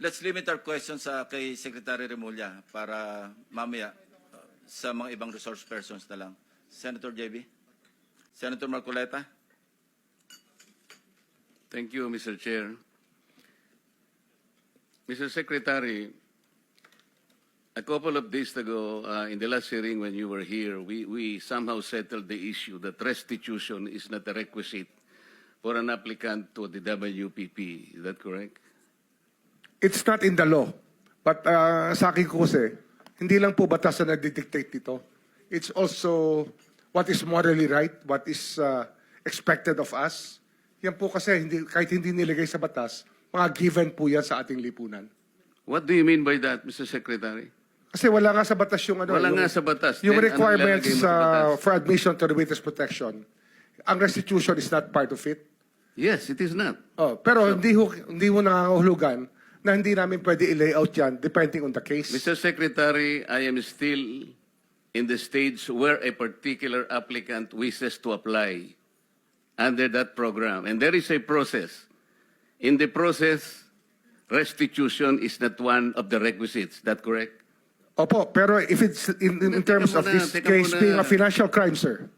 Let's limit our questions kay Secretary Remulla para mamaya sa mga ibang resource persons na lang. Senator JB? Senator Marcoleta? Thank you, Mr. Chair. Mr. Secretary, a couple of days ago, in the last hearing when you were here, we somehow settled the issue that restitution is not a requisite for an applicant to the WPP. Is that correct? It's not in the law. But sa akin ko kasi, hindi lang po batas na nagdidictate dito. It's also what is morally right, what is expected of us. Yan po kasi, kahit hindi nilagay sa batas, mga given po yan sa ating lipunan. What do you mean by that, Mr. Secretary? Kasi wala nga sa batas yung ano. Wala nga sa batas. Yung Then, requirements ano ilalagay mo sa batas? for admission to the witness protection. Ang restitution is not part of it. Yes, it is not. Oh, pero hindi ho nangangahulugan na hindi namin pwede i-layout yan depending on the case. Mr. Secretary, I am still in the stage where a particular applicant wishes to apply under that program. And there is a process. In the process, restitution is not one of the requisites. Is that correct? Opo, pero if it's in terms of this case being a financial crime, sir,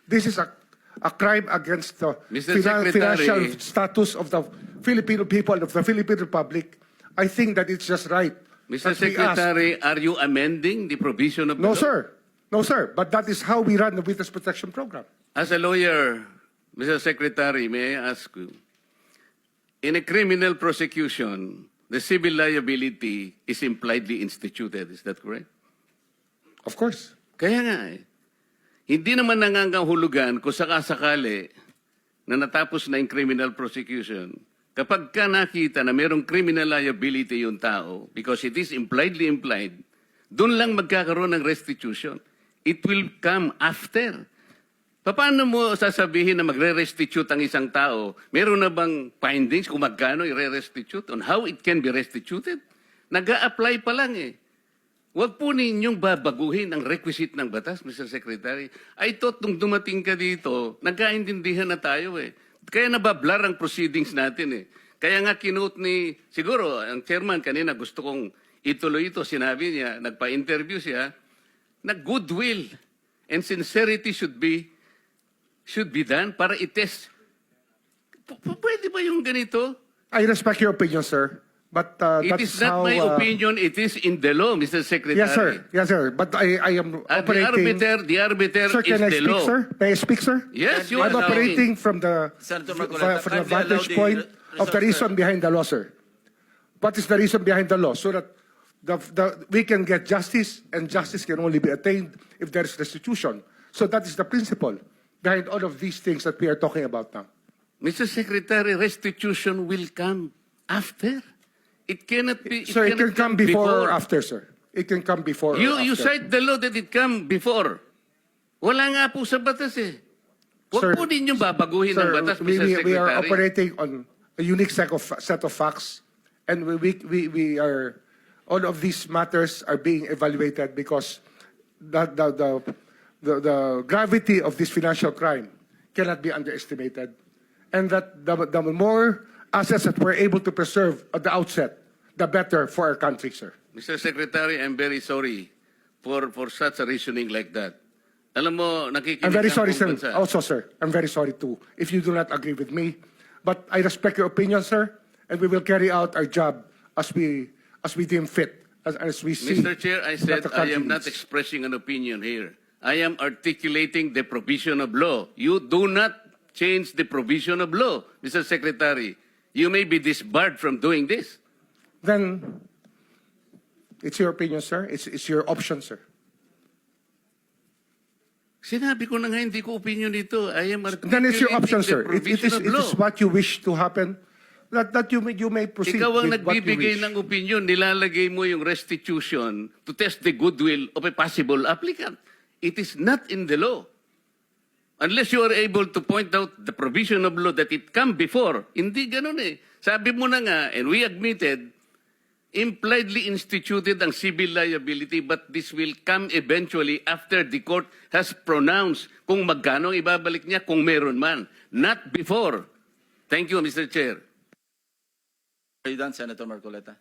this is a crime against the Mr. financial Secretary, status of the Filipino people, of the Philippine Republic. I think that it's just right. Mr. that we ask- Secretary, are you amending the provision of the No, law? sir. No, sir. But that is how we run the witness protection program. As a lawyer, Mr. Secretary, may I ask you, in a criminal prosecution, the civil liability is impliedly instituted. Is that correct? Of course. Kaya nga hindi naman nangangahulugan kung sakasakali na natapos na yung criminal prosecution. Kapag ka nakita na mayroong criminal liability yung tao, because it is impliedly implied, doon lang magkakaroon ng restitution. It will come after. Paano mo sasabihin na magre-restitute ang isang tao? Meron na bang findings kung magkano i-restitute on how it can be restituted? Nag-a-apply pa lang eh. Huwag po ninyong babaguhin ang requisite ng batas, Mr. Secretary. I thought nung dumating ka dito, nagkaintindihan na tayo eh. Kaya nabablar ang proceedings natin eh. Kaya nga kinote ni, siguro, ang chairman kanina gusto kong ituloy ito, sinabi niya, nagpa-interview siya, na goodwill and sincerity should be done para i-test. Pwede ba yung ganito? I respect your opinion, sir. But It that's is not how, my opinion, it is in the law, Mr. Secretary. Yes, sir. Yes, sir. But I am operating. The arbiter Sir, is can I the speak, law. sir? May I speak, sir? Yes, you I'm are operating from the Senator Marcoleta, from the kindly allow vantage the point of the resource reason behind the law, sir. What is the reason behind the law? So that we can get justice, and justice can only be attained if there is restitution. So that is the principle behind all of these things that we are talking about now. Mr. Secretary, restitution will come after. It cannot be. So it can cannot come before or after, sir. It can come before or You after. cite the law that it come before. Wala nga po sa batas eh. Sir, Huwag po ninyong babaguhin Sir, ang batas, we Mr. Secretary. are operating on a unique set of facts, and we are, all of these matters are being evaluated because the gravity of this financial crime cannot be underestimated, and that the more assets that we're able to preserve at the outset, the better for our country, sir. Mr. Secretary, I'm very sorry for such a reasoning like that. Alam mo, nakikinig I'm very ang sorry, sir. buong bansa. Also, sir, I'm very sorry too if you do not agree with me. But I respect your opinion, sir, and we will carry out our job as we deem fit, as we see. Mr. Chair, I said that the I am country not needs. expressing an opinion here. I am articulating the provision of law. You do not change the provision of law, Mr. Secretary. You may be disbarred from doing this. Then it's your opinion, sir. It's your option, sir. Sinabi ko na nga, hindi ko opinion dito. I am articulating Then it's your option, the sir. It provision of is law. what you wish to happen. That you may proceed Ikaw ang with what you nagbibigay wish. ng opinion, nilalagay mo yung restitution to test the goodwill of a possible applicant. It is not in the law. Unless you are able to point out the provision of law that it come before. Hindi ganun eh. Sabi mo na nga, and we admitted, impliedly instituted ang civil liability, but this will come eventually after the court has pronounced kung magkano ang ibabalik niya, kung meron man. Not before. Thank you, Mr. Chair. Are you done, Senator Marcoleta?